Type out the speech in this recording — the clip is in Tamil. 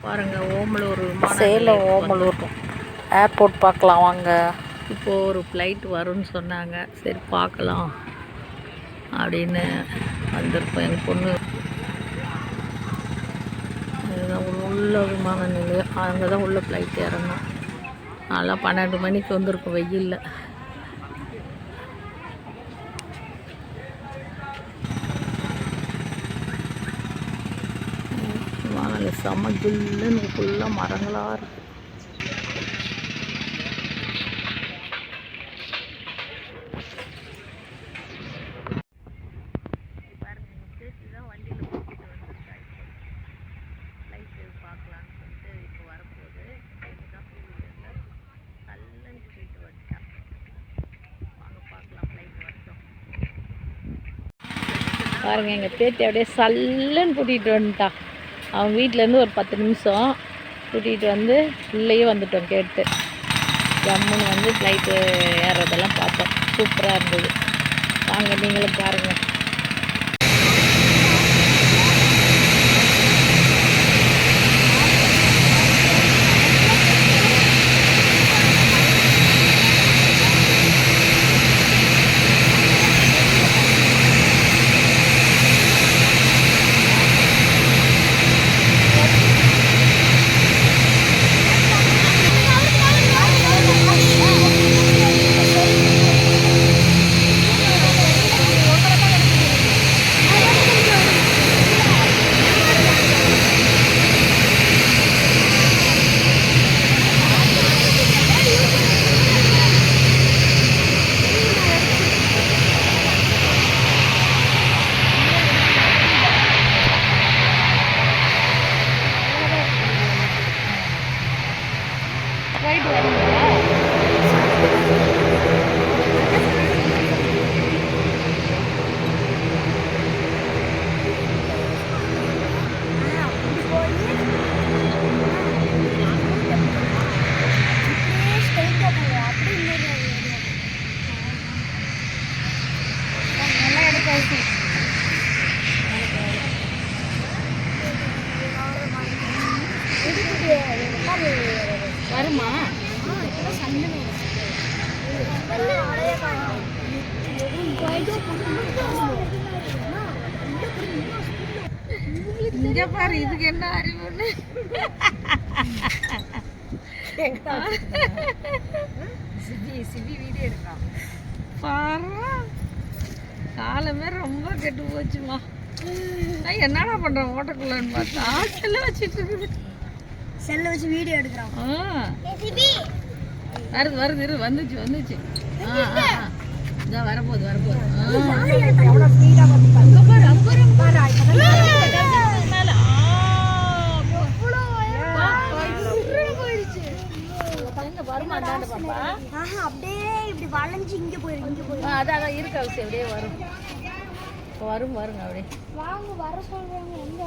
பாருங்கள் ஓமலூர் சேலம் ஓமலூர் ஏர்போர்ட் பார்க்கலாம் வாங்க. இப்போது ஒரு ஃப்ளைட் வரும்னு சொன்னாங்க, சரி பார்க்கலாம் அப்படின்னு வந்திருப்போம். எங்கள் பொண்ணு அதுதான் உள்ள விமான நிலையம், அங்கே தான் உள்ள ஃப்ளைட் இறங்கணும். நல்லா 12 மணிக்கு வந்திருக்கும் வெயிலில். வானல செம்ம ஜில்லுன்னு ஃபுல்லாக மரங்களாக இருக்குது. பாருங்க எங்கள் பேத்தி அப்படியே சல்லுன்னு கூட்டிகிட்டு வந்துட்டான். அவன் வீட்டிலேருந்து ஒரு 10 நிமிஷம் கூட்டிகிட்டு வந்து உள்ளேயே வந்துட்டோம் கேட்டு. ஜம்முன்னு வந்து ஃப்ளைட்டு ஏறுறதெல்லாம் பார்த்தோம். சூப்பராக இருந்தது. வாங்க நீங்களும் பாருங்கள். ஃப்ளைட் வருங்களா? வருமா? இங்க பாரு, இதுக்கு என்ன அறிவுன்னு. சிபி வீடியோ எடுக்கலாம் பாரு. காலமே ரொம்ப கெட்டு போச்சுமா. என்னடா பண்றேன் ஓட்டக்குள்ளன்னு பார்த்தா செல்ல வச்சுட்டு இருக்குது. செல்ல வச்சு வீடியோ எடுக்கிறோம். வருது வருது இரு, வந்துச்சு வந்துச்சு. இதான் வரப்போகுது வரப்போகுது. அப்படியே இப்படி வளைஞ்சு இங்க போயிருக்கு. அதான் இருக்கு அவசியம் அப்படியே வரும். வரும் வருங்க அப்படியே. வாங்க வர சொல்றாங்க. எங்க